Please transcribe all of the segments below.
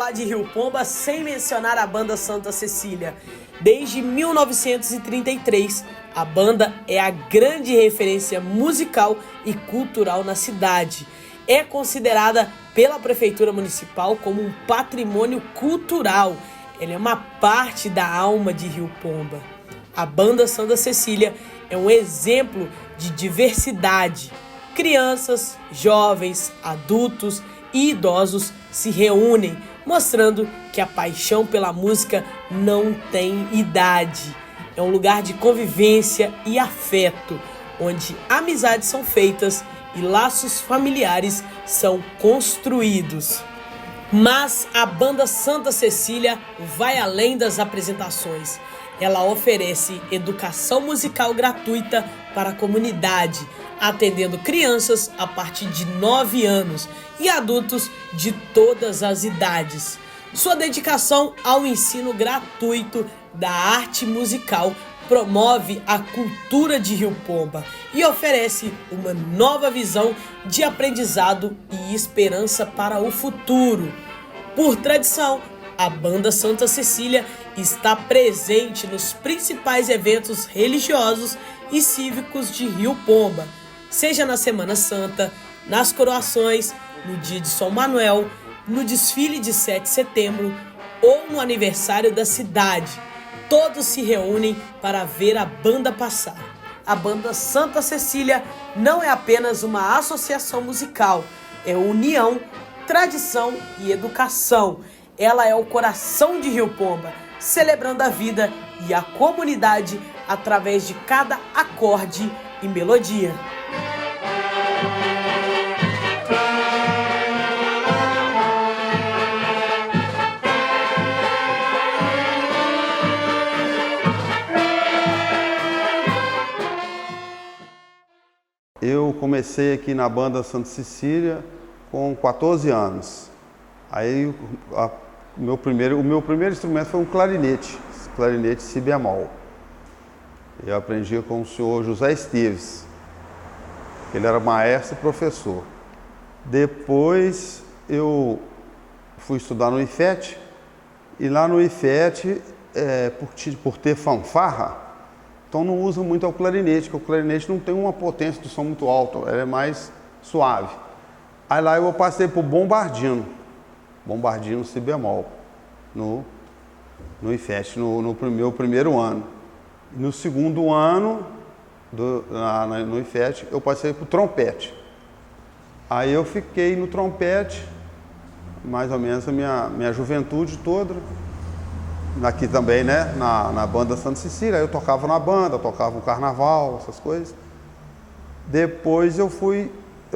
falar de Rio Pomba sem mencionar a banda Santa Cecília. Desde 1933, a banda é a grande referência musical e cultural na cidade. É considerada pela Prefeitura Municipal como um patrimônio cultural. Ela é uma parte da alma de Rio Pomba. A banda Santa Cecília é um exemplo de diversidade. Crianças, jovens, adultos e idosos se reúnem, mostrando que a paixão pela música não tem idade. É um lugar de convivência e afeto, onde amizades são feitas e laços familiares são construídos. Mas a banda Santa Cecília vai além das apresentações. Ela oferece educação musical gratuita para a comunidade, atendendo crianças a partir de 9 anos e adultos de todas as idades. Sua dedicação ao ensino gratuito da arte musical promove a cultura de Rio Pomba e oferece uma nova visão de aprendizado e esperança para o futuro. Por tradição, a banda Santa Cecília está presente nos principais eventos religiosos e cívicos de Rio Pomba, seja na Semana Santa, nas coroações, no dia de São Manuel, no desfile de 7 de setembro ou no aniversário da cidade. Todos se reúnem para ver a banda passar. A banda Santa Cecília não é apenas uma associação musical, é união, tradição e educação. Ela é o coração de Rio Pomba, celebrando a vida e a comunidade através de cada acorde e melodia. Eu comecei aqui na banda Santa Cecília com 14 anos. Aí o meu primeiro instrumento foi um clarinete si bemol. Eu aprendi com o senhor José Esteves. Ele era maestro e professor. Depois eu fui estudar no IFET, e lá no IFET, por ter fanfarra, então não usa muito o clarinete, porque o clarinete não tem uma potência de som muito alta, ela é mais suave. Aí lá eu passei por bombardino si bemol, no IFET, no meu primeiro ano. E no segundo ano, no IFET, eu passei por trompete. Aí eu fiquei no trompete, mais ou menos a minha juventude toda, aqui também, né, na banda Santa Cecília. Aí eu tocava na banda, tocava no carnaval, essas coisas. Depois eu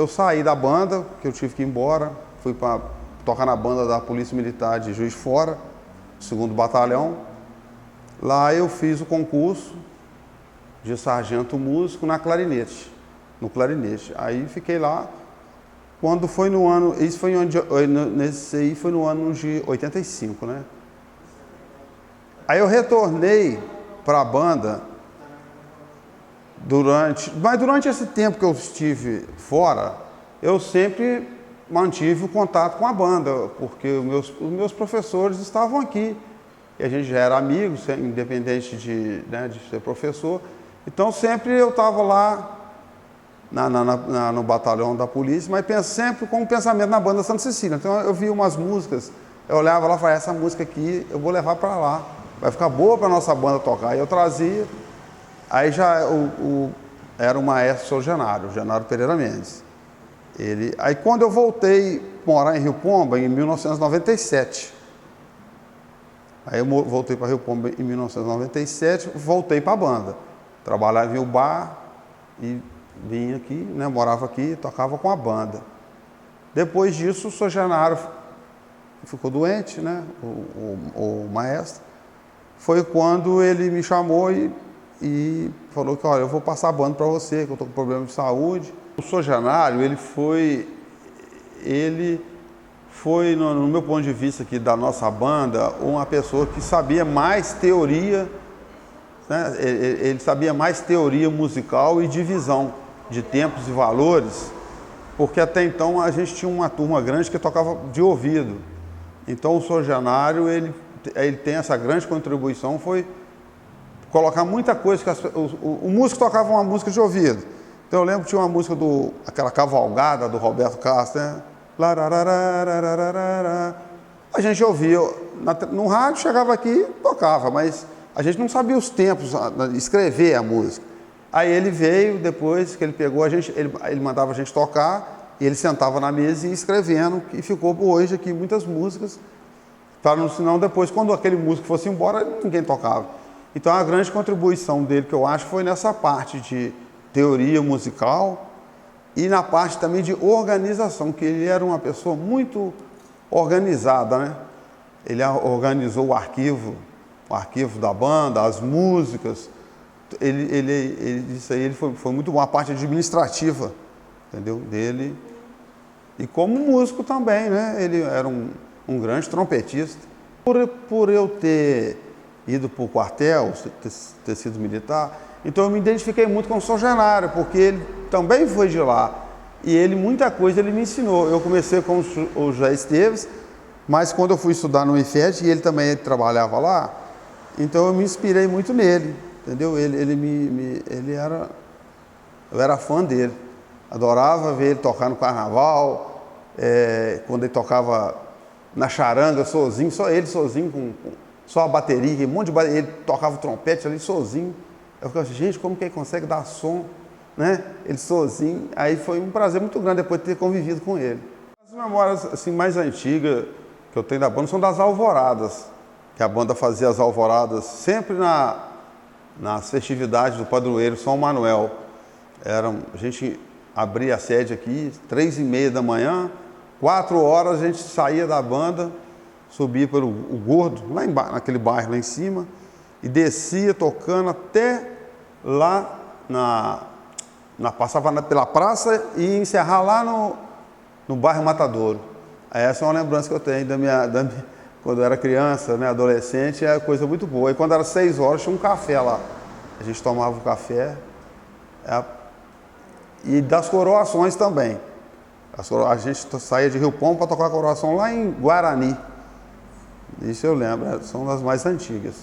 saí da banda, que eu tive que ir embora, fui para tocar na banda da Polícia Militar de Juiz de Fora, 2º Batalhão. Lá eu fiz o concurso de sargento músico no clarinete. Aí fiquei lá. Quando foi no ano, nesse aí foi no ano de 85, né? Aí eu retornei para a banda durante esse tempo que eu estive fora, eu sempre mantive o contato com a banda, porque os meus professores estavam aqui, e a gente já era amigo, independente de ser professor. Então sempre eu estava lá no batalhão da polícia, mas sempre com um pensamento na banda Santa Cecília. Então eu via umas músicas, eu olhava lá e falava, essa música aqui eu vou levar para lá, vai ficar boa para a nossa banda tocar. Aí eu trazia, aí já era o maestro, o Genaro Pereira Mendes. Aí quando eu voltei a morar em Rio Pomba, em 1997, aí eu voltei para Rio Pomba em 1997, voltei para a banda. Trabalhava em um bar e vinha aqui, né, morava aqui, tocava com a banda. Depois disso, o senhor Genaro ficou doente, né, o maestro. Foi quando ele me chamou e falou que, olha, eu vou passar a banda para você, que eu estou com problema de saúde. O senhor Genaro, ele foi, no meu ponto de vista aqui da nossa banda, uma pessoa que sabia mais teoria, né? Ele sabia mais teoria musical e divisão de tempos e valores, porque até então a gente tinha uma turma grande que tocava de ouvido. Então o Sr. Genaro, ele tem essa grande contribuição, foi colocar muita coisa, que o músico tocava uma música de ouvido. Então eu lembro que tinha uma música aquela Cavalgada do Roberto Castro, né? A gente ouvia, no rádio chegava aqui e tocava, mas a gente não sabia os tempos, escrever a música. Aí ele veio, depois que ele pegou, ele mandava a gente tocar, e ele sentava na mesa e ia escrevendo, e ficou hoje aqui muitas músicas, para senão depois, quando aquele músico fosse embora, ninguém tocava. Então a grande contribuição dele, que eu acho, foi nessa parte de teoria musical e na parte também de organização, que ele era uma pessoa muito organizada, né? Ele organizou o arquivo da banda, as músicas. Isso aí foi muito bom, a parte administrativa, entendeu? Dele. E como músico também, né? Ele era um grande trompetista. Por eu ter ido para o quartel, ter sido militar, então eu me identifiquei muito com o Sr. Genaro, porque ele também foi de lá. E muita coisa ele me ensinou. Eu comecei com o José Esteves, mas quando eu fui estudar no IFET, e ele também trabalhava lá, então eu me inspirei muito nele, entendeu? Eu era fã dele. Adorava ver ele tocar no carnaval, quando ele tocava na charanga sozinho, só ele sozinho, só a bateria, um monte de bateria, ele tocava o trompete ali sozinho. Eu ficava assim, gente, como que ele consegue dar som, né? Ele sozinho. Aí foi um prazer muito grande depois de ter convivido com ele. As memórias assim, mais antigas que eu tenho da banda são das alvoradas, que a banda fazia as alvoradas sempre nas festividades do padroeiro São Manuel. A gente abria a sede aqui, 3h30 da manhã, 4 horas a gente saía da banda, subia pelo Gordo, naquele bairro lá em cima, e descia tocando até lá passava pela praça e ia encerrar lá no bairro Matadouro. Essa é uma lembrança que eu tenho quando eu era criança, né, adolescente, é coisa muito boa. E quando era 6 horas tinha um café lá. A gente tomava o café. E das coroações também. A gente saía de Rio Pombo para tocar a coroação lá em Guarani. Isso eu lembro, são das mais antigas.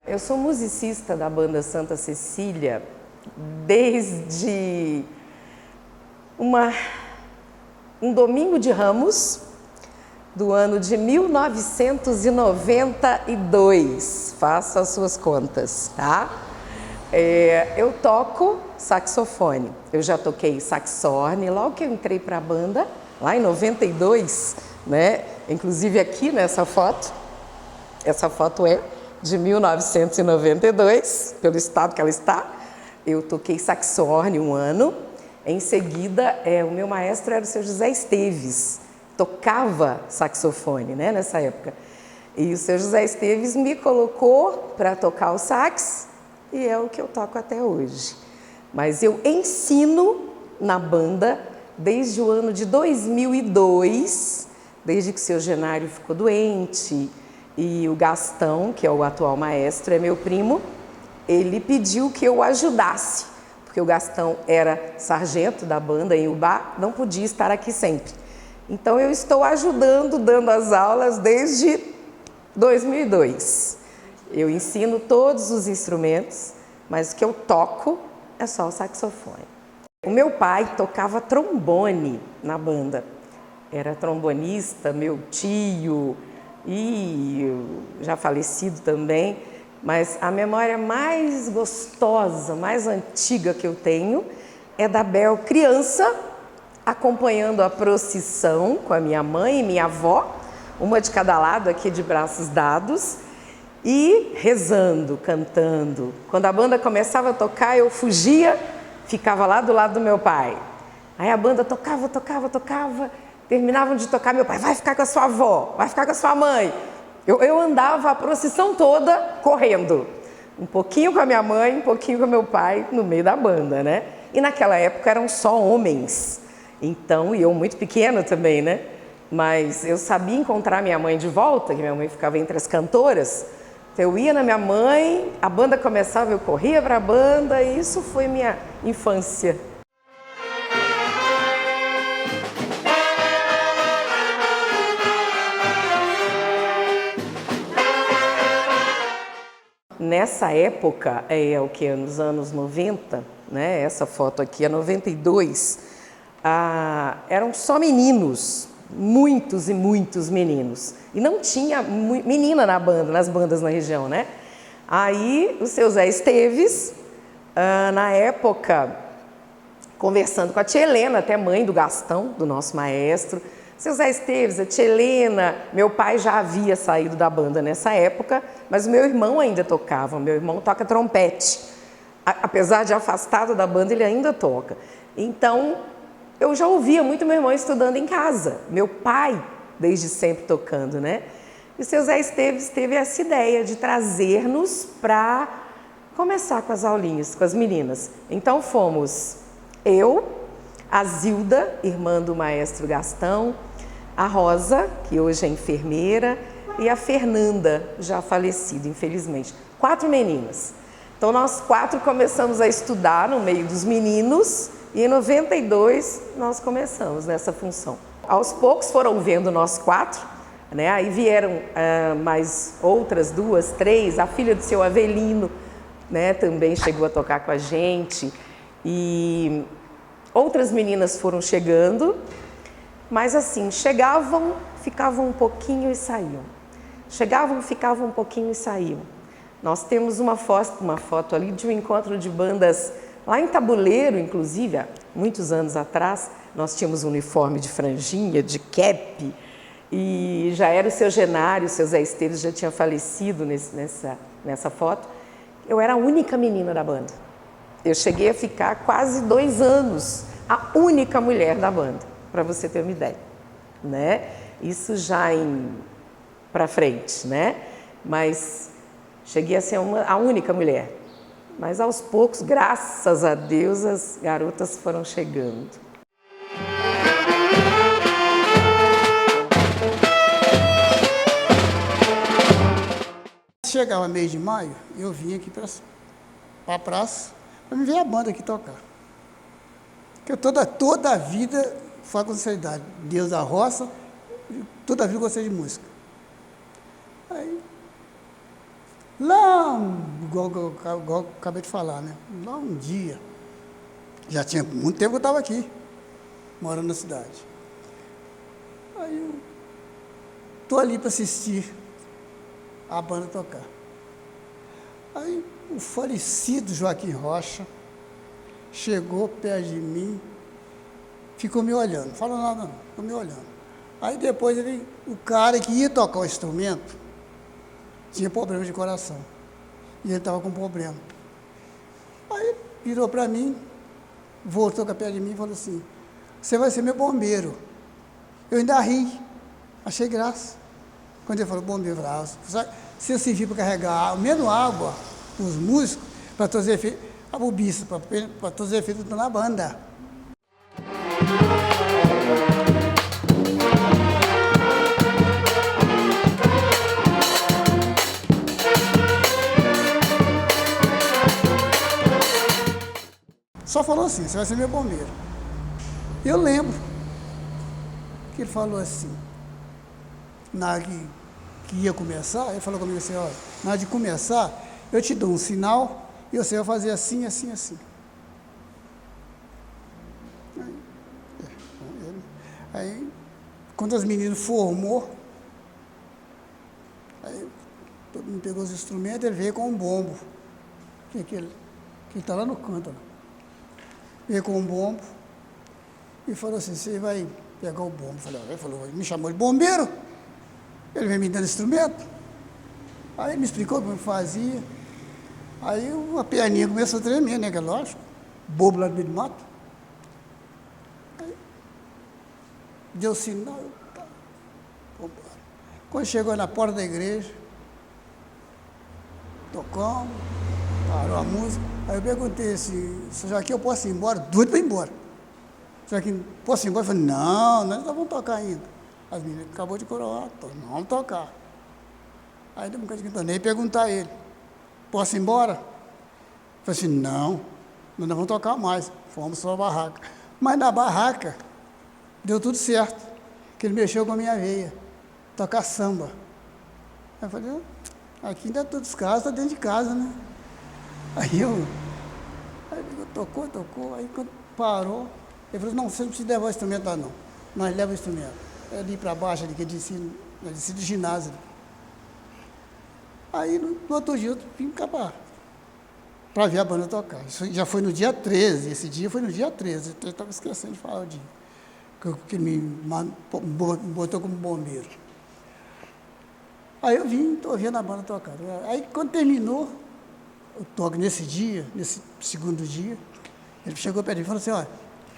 Eu sou musicista da banda Santa Cecília desde um domingo de Ramos do ano de 1992. Faça as suas contas, tá? Eu toco saxofone. Eu já toquei saxorne logo que eu entrei para a banda, lá em 92, né? Inclusive aqui nessa foto. Essa foto é de 1992, pelo estado que ela está. Eu toquei saxorne um ano. Em seguida, o meu maestro era o seu José Esteves, tocava saxofone, né, nessa época. E o seu José Esteves me colocou para tocar o sax e é o que eu toco até hoje. Mas eu ensino na banda desde o ano de 2002, desde que o seu Genário ficou doente. E o Gastão, que é o atual maestro, é meu primo, ele pediu que eu ajudasse, porque o Gastão era sargento da banda em Ubá, não podia estar aqui sempre. Então eu estou ajudando, dando as aulas desde 2002. Eu ensino todos os instrumentos, mas o que eu toco é só o saxofone. O meu pai tocava trombone na banda, era trombonista, meu tio, e já falecido também, mas a memória mais gostosa, mais antiga que eu tenho é da Bel criança, acompanhando a procissão com a minha mãe e minha avó, uma de cada lado aqui de braços dados, e rezando, cantando. Quando a banda começava a tocar, eu fugia, ficava lá do lado do meu pai. Aí a banda tocava, terminavam de tocar, meu pai, vai ficar com a sua avó, vai ficar com a sua mãe. Eu andava a procissão toda correndo, um pouquinho com a minha mãe, um pouquinho com o meu pai, no meio da banda, né? E naquela época eram só homens. Então, e eu muito pequena também, né? Mas eu sabia encontrar minha mãe de volta, que minha mãe ficava entre as cantoras. Então, eu ia na minha mãe, a banda começava, eu corria para a banda, e isso foi minha infância. Nessa época, o que? Nos anos 90, né? Essa foto aqui é 92, eram só meninos, muitos e muitos meninos. E não tinha menina na banda, nas bandas na região, né? Aí o seu Zé Esteves, na época, conversando com a tia Helena, até mãe do Gastão, do nosso maestro, seu Zé Esteves, a tia Helena, meu pai já havia saído da banda nessa época, mas o meu irmão ainda tocava, meu irmão toca trompete. Apesar de afastado da banda, ele ainda toca. Então, eu já ouvia muito meu irmão estudando em casa, meu pai desde sempre tocando, né? E o seu Zé Esteves teve essa ideia de trazer-nos para começar com as aulinhas, com as meninas. Então fomos eu, a Zilda, irmã do maestro Gastão, a Rosa, que hoje é enfermeira, e a Fernanda, já falecida, infelizmente. 4 meninas. Então, nós 4 começamos a estudar no meio dos meninos e em 92 nós começamos nessa função. Aos poucos foram vendo nós 4, né? Aí vieram mais outras 2, 3, a filha do seu Avelino, né? Também chegou a tocar com a gente. E outras meninas foram chegando, mas assim, chegavam, ficavam um pouquinho e saíam. Chegavam, ficavam um pouquinho e saíam. Nós temos uma foto ali de um encontro de bandas lá em Tabuleiro, inclusive, há muitos anos atrás. Nós tínhamos um uniforme de franjinha, de cap, e já era o seu Genário, o seu Zé Esteves já tinha falecido nessa foto. Eu era a única menina da banda. Eu cheguei a ficar quase 2 anos, a única mulher da banda, para você ter uma ideia, né? Isso já para frente, né? Mas cheguei a ser a única mulher. Mas aos poucos, graças a Deus, as garotas foram chegando. Chegava mês de maio, eu vinha aqui para a praça para me ver a banda aqui tocar. Porque eu toda a vida, falo com sinceridade, Deus da roça, toda a vida eu gostei de música. Aí, lá, igual eu acabei de falar, né? Lá um dia, já tinha muito tempo que eu estava aqui, morando na cidade. Aí eu estou ali para assistir a banda tocar. Aí o falecido Joaquim Rocha chegou perto de mim, ficou me olhando, não falou nada não, ficou me olhando. Aí depois o cara que ia tocar o instrumento tinha problema de coração. E ele estava com problema. Aí virou para mim, voltou para perto de mim e falou assim: você vai ser meu bombeiro. Eu ainda ri, achei graça. Quando ele falou bombeiro, eu falei, se eu servir para carregar menos água, os músicos, para trazer efeito, a bobiça, para trazer efeito na banda. Só falou assim, você vai ser meu bombeiro. Eu lembro que ele falou assim, na hora que ia começar, ele falou comigo assim, olha, na hora de começar, eu te dou um sinal e você vai fazer assim, assim, assim. Aí quando as meninas formou, aí todo mundo pegou os instrumentos, ele veio com um bombo, que ele está lá no canto, veio com um bombo e falou assim, você vai pegar o bombo. Ele falou, me chamou de bombeiro, ele veio me dando instrumento, aí ele me explicou como fazia, aí a perninha começou a tremer, né, que é lógico, bobo lá no meio do mato, aí deu sinal, vambora. Quando chegou na porta da igreja, tocamos, parou a música, aí eu perguntei assim, Joaquim, eu posso ir embora? Doido para ir embora. Será que posso ir embora? Eu falei, não, nós não vamos tocar ainda. As meninas acabou de coroar, não vamos tocar. Aí deu um bocadinho que eu tornei perguntar a ele, posso ir embora? Eu falei assim, não, nós não vamos tocar mais. Fomos só a barraca. Mas na barraca, deu tudo certo, que ele mexeu com a minha veia, tocar samba. Aí eu falei, aqui ainda tudo descaso, está dentro de casa, né? Aí ele tocou, aí quando parou, ele falou, não, você não precisa levar o instrumento lá não, nós levamos o instrumento. É ali para baixo, ali que é de ensino de ginásio. Aí no outro dia eu vim cá para ver a banda tocar. Isso já foi no dia 13, esse dia foi no dia 13, eu estava esquecendo de falar o dia, que ele me botou como bombeiro. Aí eu vim, estou vendo a banda tocar. Aí quando terminou o toque nesse dia, nesse segundo dia, ele chegou perto de mim e falou assim, olha,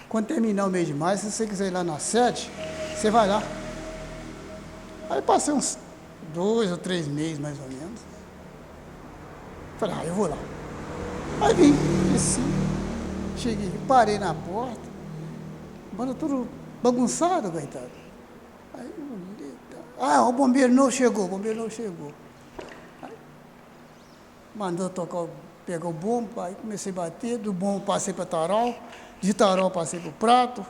quando terminar o mês de maio, se você quiser ir lá na sede, você vai lá. Aí passei uns 2 ou 3 meses, mais ou menos. Falei, eu vou lá. Aí vim, desci, cheguei, parei na porta, a banda tudo bagunçada, coitado. Aí eu olhei, o bombeiro não chegou, Aí, mandou tocar, pegar o bombo, aí comecei a bater, do bombo passei para tarol, de tarol passei para o prato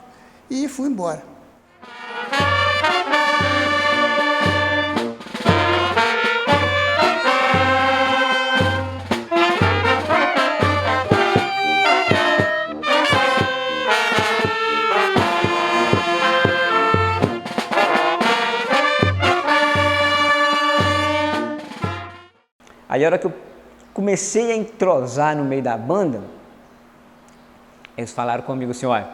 e fui embora. Aí a hora que eu comecei a entrosar no meio da banda, eles falaram comigo assim, olha,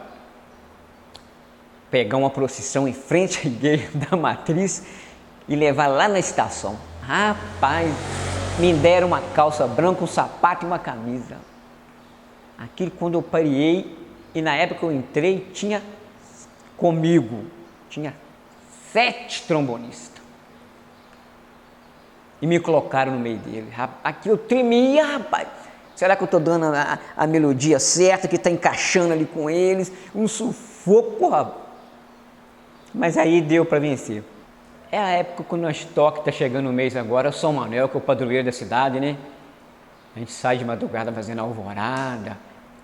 pegar uma procissão em frente à igreja da Matriz e levar lá na estação. Rapaz, me deram uma calça branca, um sapato e uma camisa. Aquilo quando eu parei, e na época que eu entrei, tinha 7 trombonistas. E me colocaram no meio dele. Aqui eu tremia, rapaz. Será que eu estou dando a melodia certa, que está encaixando ali com eles? Um sufoco, rapaz. Mas aí deu para vencer. É a época quando nós toca, está chegando o mês agora, São Manuel, que é o padroeiro da cidade, né? A gente sai de madrugada fazendo alvorada,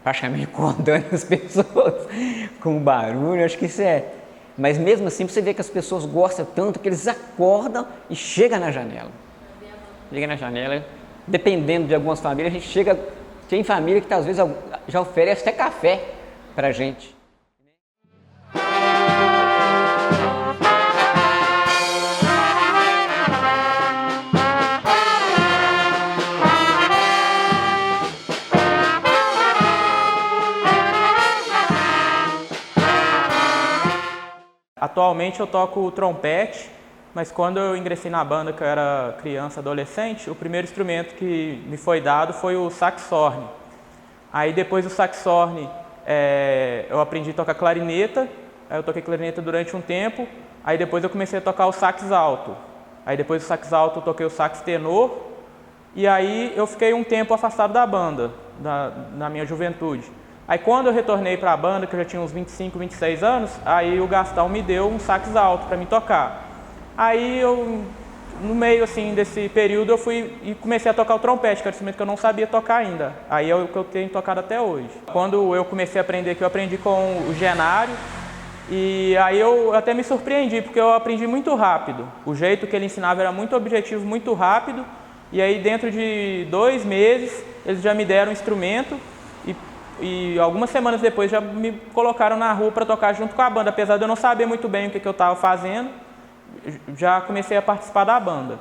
praticamente acordando as pessoas com barulho, acho que isso é... Mas mesmo assim, você vê que as pessoas gostam tanto que eles acordam e chegam na janela. Chega na janela, dependendo de algumas famílias, a gente chega, tem família que às vezes já oferece até café para a gente. Atualmente eu toco trompete, mas quando eu ingressei na banda, que eu era criança, adolescente, o primeiro instrumento que me foi dado foi o saxorne. Aí depois do saxorne eu aprendi a tocar clarineta, aí eu toquei clarineta durante um tempo, aí depois eu comecei a tocar o sax alto. Aí depois do sax alto eu toquei o sax tenor, e aí eu fiquei um tempo afastado da banda, na minha juventude. Aí quando eu retornei para a banda, que eu já tinha uns 25, 26 anos, aí o Gastão me deu um sax alto para me tocar. Aí eu, no meio assim desse período, eu fui e comecei a tocar o trompete, que era um instrumento que eu não sabia tocar ainda. Aí é o que eu tenho tocado até hoje. Quando eu comecei a aprender, que eu aprendi com o Genário, e aí eu até me surpreendi, porque eu aprendi muito rápido. O jeito que ele ensinava era muito objetivo, muito rápido, e aí dentro de 2 meses eles já me deram um instrumento, e algumas semanas depois já me colocaram na rua para tocar junto com a banda. Apesar de eu não saber muito bem o que eu estava fazendo, já comecei a participar da banda.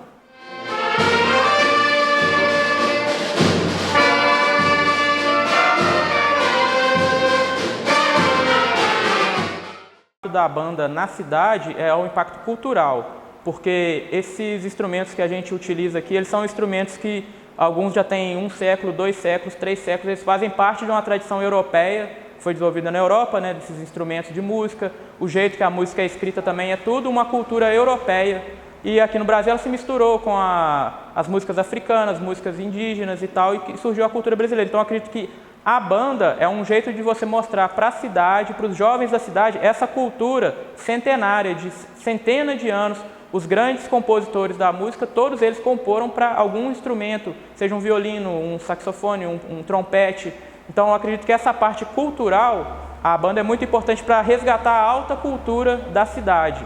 O impacto da banda na cidade é o impacto cultural, porque esses instrumentos que a gente utiliza aqui, eles são instrumentos que alguns já têm 1 século, 2 séculos, 3 séculos, eles fazem parte de uma tradição europeia, foi desenvolvida na Europa, né, desses instrumentos de música, o jeito que a música é escrita também é tudo uma cultura europeia, e aqui no Brasil ela se misturou com as músicas africanas, músicas indígenas e tal, e surgiu a cultura brasileira. Então eu acredito que A banda é um jeito de você mostrar para a cidade, para os jovens da cidade, essa cultura centenária, de centenas de anos. Os grandes compositores da música, todos eles comporam para algum instrumento, seja um violino, um saxofone, um trompete. Então, eu acredito que essa parte cultural, a banda é muito importante para resgatar a alta cultura da cidade.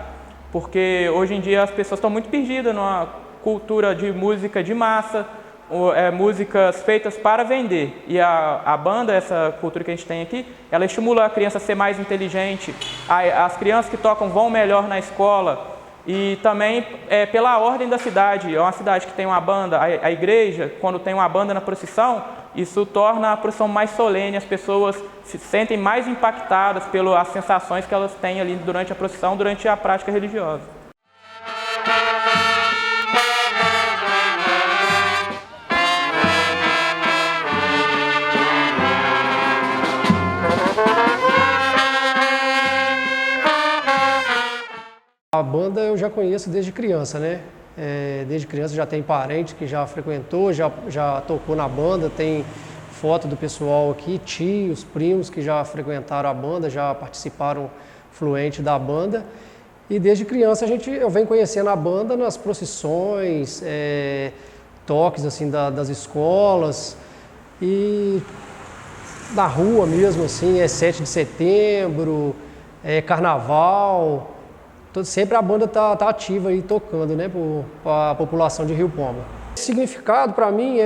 Porque hoje em dia as pessoas estão muito perdidas numa cultura de música de massa, músicas feitas para vender. E a banda, essa cultura que a gente tem aqui, ela estimula a criança a ser mais inteligente, as crianças que tocam vão melhor na escola, e também pela ordem da cidade. É uma cidade que tem uma banda, a igreja, quando tem uma banda na procissão, isso torna a procissão mais solene, as pessoas se sentem mais impactadas pelas sensações que elas têm ali durante a procissão, durante a prática religiosa. A banda eu já conheço desde criança, né? Desde criança já tem parente que já frequentou, já tocou na banda, tem foto do pessoal aqui, tios, primos que já frequentaram a banda, já participaram fluente da banda. E desde criança eu venho conhecendo a banda nas procissões, toques assim das escolas e na rua mesmo, assim, 7 de setembro, carnaval. Sempre a banda tá ativa aí tocando, né, para a população de Rio Pomba. O significado para mim,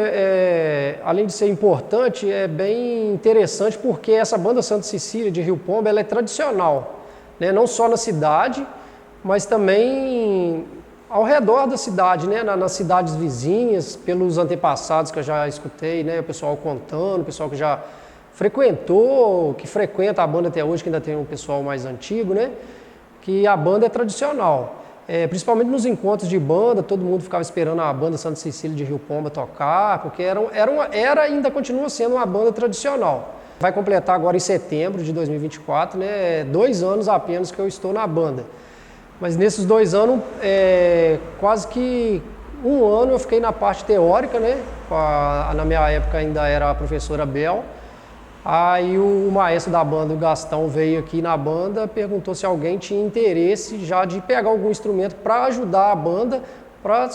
além de ser importante, é bem interessante porque essa banda Santa Cecília de Rio Pomba ela é tradicional, né, não só na cidade, mas também ao redor da cidade, né, nas cidades vizinhas, pelos antepassados que eu já escutei, né, o pessoal contando, o pessoal que já frequentou, que frequenta a banda até hoje, que ainda tem um pessoal mais antigo, né, que a banda é tradicional. Principalmente nos encontros de banda, todo mundo ficava esperando a banda Santa Cecília de Rio Pomba tocar, porque era e ainda continua sendo uma banda tradicional. Vai completar agora em setembro de 2024, né, 2 anos apenas que eu estou na banda. Mas nesses 2 anos, quase que 1 ano eu fiquei na parte teórica, né, na minha época ainda era a professora Bel. Aí o maestro da banda, o Gastão, veio aqui na banda, perguntou se alguém tinha interesse já de pegar algum instrumento para ajudar a banda, para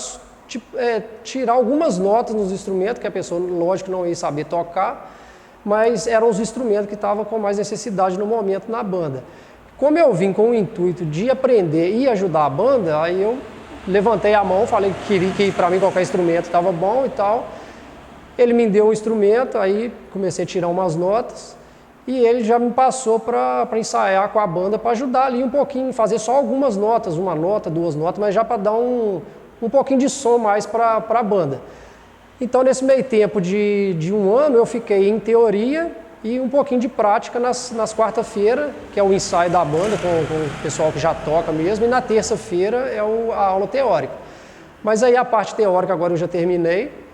tirar algumas notas nos instrumentos, que a pessoa, lógico, não ia saber tocar, mas eram os instrumentos que estavam com mais necessidade no momento na banda. Como eu vim com o intuito de aprender e ajudar a banda, aí eu levantei a mão, falei que queria que para mim qualquer instrumento estava bom e tal. Ele me deu um instrumento, aí comecei a tirar umas notas e ele já me passou para ensaiar com a banda para ajudar ali um pouquinho, fazer só algumas notas, 1 nota, 2 notas, mas já para dar um pouquinho de som mais para a banda. Então, nesse meio tempo de 1 ano, eu fiquei em teoria e um pouquinho de prática nas quarta-feira, que é o ensaio da banda com o pessoal que já toca mesmo, e na terça-feira é a aula teórica. Mas aí a parte teórica agora eu já terminei.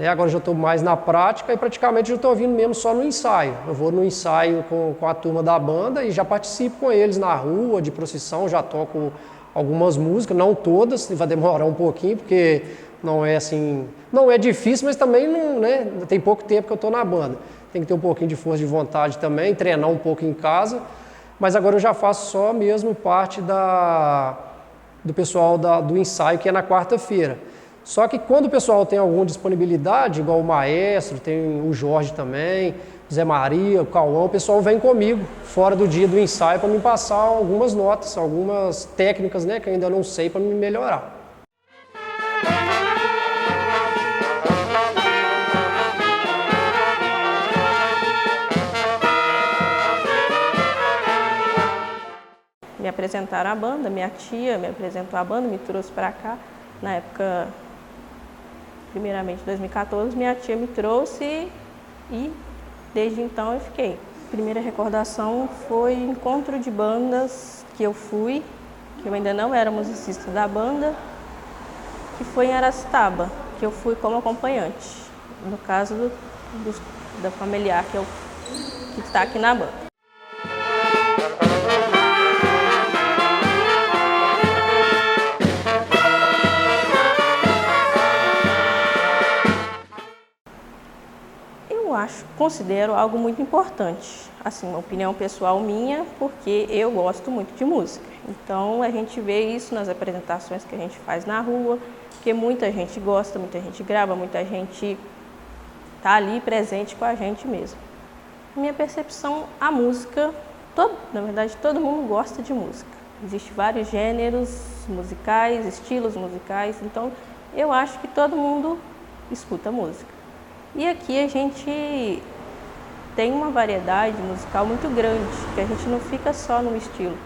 Agora eu já estou mais na prática e praticamente já estou vindo mesmo só no ensaio. Eu vou no ensaio com a turma da banda e já participo com eles na rua, de procissão, já toco algumas músicas, não todas, vai demorar um pouquinho, porque não é assim, não é difícil, mas também não, né, tem pouco tempo que eu estou na banda. Tem que ter um pouquinho de força de vontade também, treinar um pouco em casa, mas agora eu já faço só mesmo parte do pessoal do ensaio, que é na quarta-feira. Só que quando o pessoal tem alguma disponibilidade, igual o maestro, tem o Jorge também, Zé Maria, o Cauã, o pessoal vem comigo, fora do dia do ensaio, para me passar algumas notas, algumas técnicas, né, que eu ainda não sei, para me melhorar. Me apresentaram a banda, minha tia me apresentou a banda, me trouxe para cá, na época... Primeiramente, em 2014, minha tia me trouxe e desde então eu fiquei. A primeira recordação foi encontro de bandas que eu fui, que eu ainda não era musicista da banda, que foi em Aracitaba, que eu fui como acompanhante, no caso da familiar que está aqui na banda. Eu considero algo muito importante. Assim, uma opinião pessoal minha, porque eu gosto muito de música. Então, a gente vê isso nas apresentações que a gente faz na rua, porque muita gente gosta, muita gente grava, muita gente está ali presente com a gente mesmo. Minha percepção, a música, na verdade, todo mundo gosta de música. Existem vários gêneros musicais, estilos musicais, então eu acho que todo mundo escuta música. E aqui a gente tem uma variedade musical muito grande, que a gente não fica só no estilo.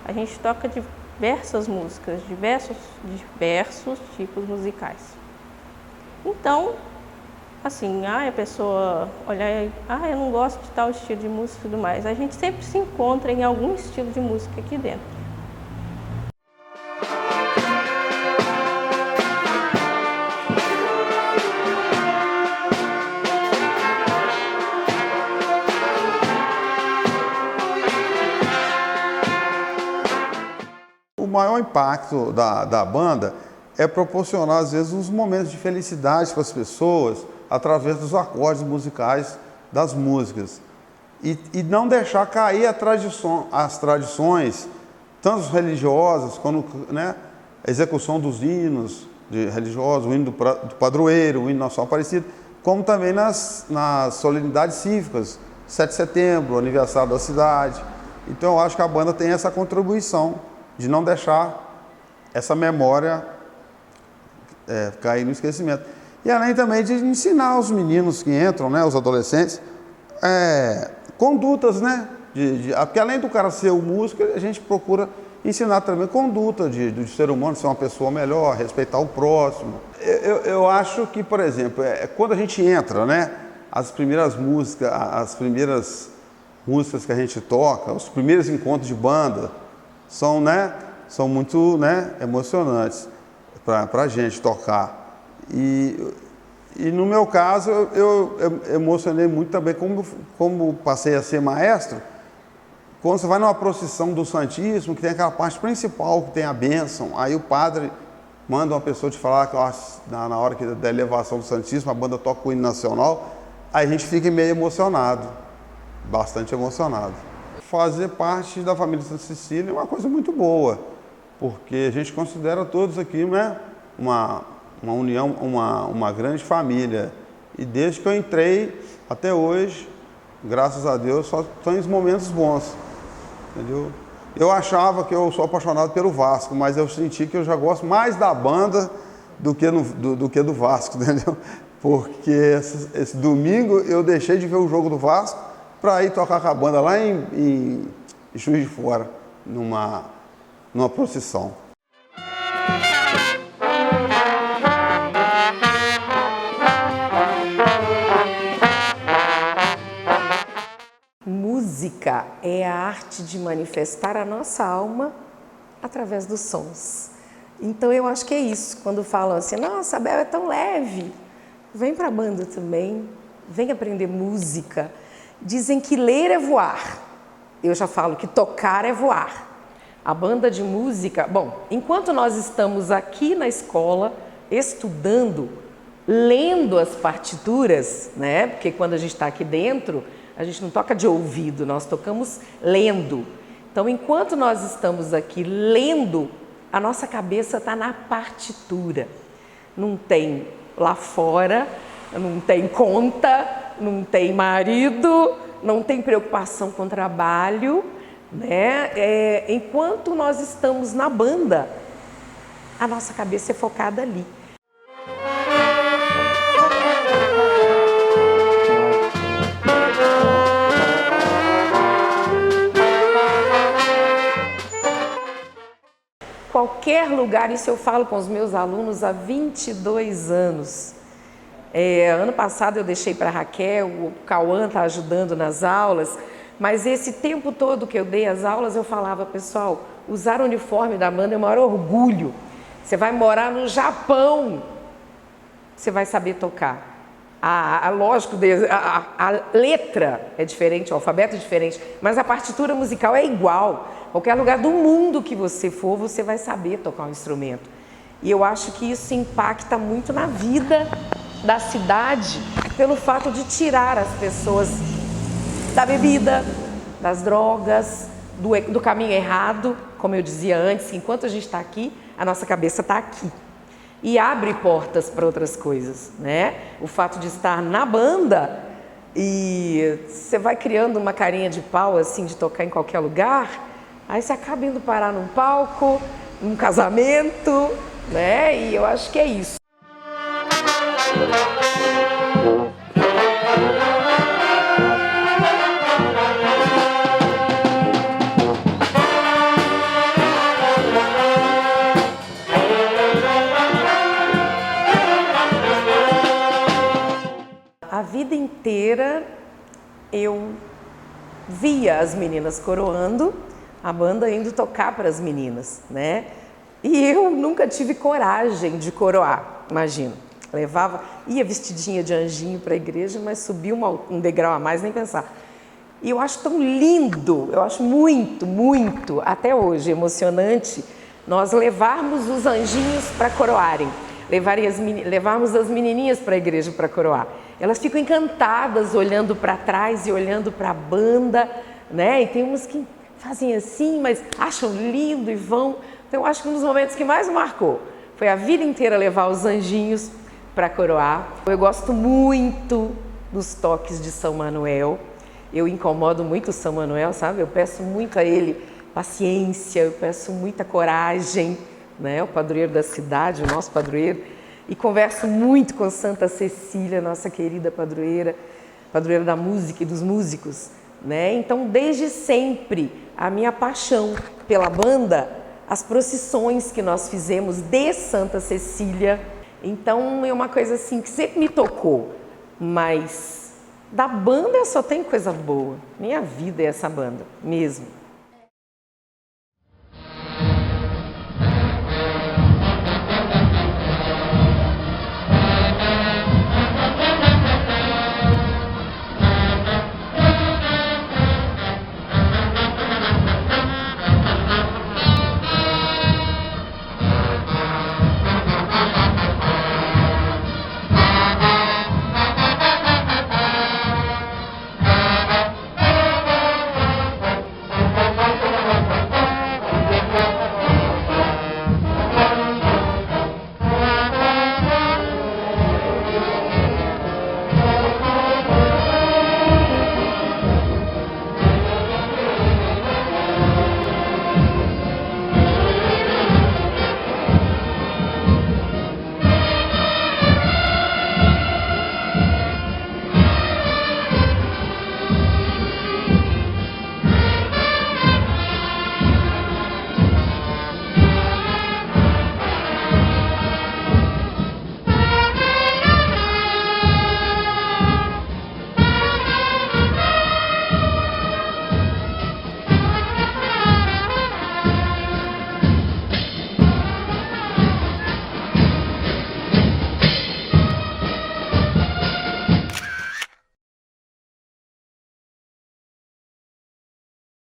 A gente toca diversas músicas, diversos tipos musicais. Então, assim, a pessoa olhar e eu não gosto de tal estilo de música e tudo mais. A gente sempre se encontra em algum estilo de música aqui dentro. O maior impacto da banda é proporcionar, às vezes, uns momentos de felicidade para as pessoas através dos acordes musicais das músicas. E não deixar cair as tradições, tanto religiosas, quando, né, a execução dos hinos religiosos, o hino do padroeiro, o hino Nacional Aparecido, como também nas solenidades cívicas, 7 de setembro, aniversário da cidade. Então eu acho que a banda tem essa contribuição de não deixar essa memória cair no esquecimento. E além também de ensinar os meninos que entram, né, os adolescentes, condutas, né? Porque além do cara ser o músico, a gente procura ensinar também conduta do ser humano, ser uma pessoa melhor, respeitar o próximo. Eu acho que, por exemplo, quando a gente entra, né, as primeiras músicas que a gente toca, os primeiros encontros de banda, são muito, né, emocionantes para a gente tocar. E no meu caso, eu emocionei muito também, como passei a ser maestro, quando você vai numa procissão do Santíssimo, que tem aquela parte principal, que tem a bênção, aí o padre manda uma pessoa te falar que na hora da elevação do Santíssimo, a banda toca o hino nacional, aí a gente fica meio emocionado, bastante emocionado. Fazer parte da família Santa Cecília é uma coisa muito boa, porque a gente considera todos aqui, né, uma união, uma grande família. E desde que eu entrei até hoje, graças a Deus, só tem os momentos bons, entendeu? Eu achava que eu sou apaixonado pelo Vasco, mas eu senti que eu já gosto mais da banda do que do Vasco, entendeu? Porque esse domingo eu deixei de ver o jogo do Vasco para ir tocar com a banda lá em Juiz de Fora, numa procissão. Música é a arte de manifestar a nossa alma através dos sons. Então eu acho que é isso, quando falam assim, nossa, a Bel é tão leve, vem para a banda também, vem aprender música. Dizem que ler é voar, eu já falo que tocar é voar. A banda de música, bom, enquanto nós estamos aqui na escola, estudando, lendo as partituras, né? Porque quando a gente está aqui dentro, a gente não toca de ouvido, nós tocamos lendo. Então, enquanto nós estamos aqui lendo, a nossa cabeça está na partitura. Não tem lá fora, não tem conta, não tem marido, não tem preocupação com trabalho, né? Enquanto nós estamos na banda, a nossa cabeça é focada ali. Qualquer lugar, isso eu falo com os meus alunos há 22 anos. Ano passado eu deixei para a Raquel, o Cauã está ajudando nas aulas, mas esse tempo todo que eu dei as aulas eu falava, pessoal, usar o uniforme da banda é o maior orgulho. Você vai morar no Japão, você vai saber tocar. Lógico, a letra é diferente, o alfabeto é diferente, mas a partitura musical é igual. Qualquer lugar do mundo que você for, você vai saber tocar um instrumento. E eu acho que isso impacta muito na vida da cidade pelo fato de tirar as pessoas da bebida, das drogas, do caminho errado. Como eu dizia antes, enquanto a gente está aqui, a nossa cabeça está aqui. E abre portas para outras coisas, né? O fato de estar na banda e você vai criando uma carinha de pau, assim, de tocar em qualquer lugar, aí você acaba indo parar num palco, num casamento, né? E eu acho que é isso. A vida inteira eu via as meninas coroando, a banda indo tocar para as meninas, né? E eu nunca tive coragem de coroar, imagina. Ia vestidinha de anjinho para a igreja, mas subia um degrau a mais, nem pensar. E eu acho tão lindo, eu acho muito, muito, até hoje, emocionante, nós levarmos os anjinhos para coroarem, levarmos as menininhas para a igreja para coroar. Elas ficam encantadas olhando para trás e olhando para a banda, né? E tem umas que fazem assim, mas acham lindo e vão. Então eu acho que um dos momentos que mais marcou foi a vida inteira levar os anjinhos para coroar. Eu gosto muito dos toques de São Manuel. Eu incomodo muito o São Manuel, sabe? Eu peço muito a ele paciência, eu peço muita coragem, né? O padroeiro da cidade, o nosso padroeiro. E converso muito com Santa Cecília, nossa querida padroeira da música e dos músicos, né? Então, desde sempre, a minha paixão pela banda, as procissões que nós fizemos de Santa Cecília. Então, é uma coisa assim que sempre me tocou, mas da banda só tem coisa boa. Minha vida é essa banda, mesmo.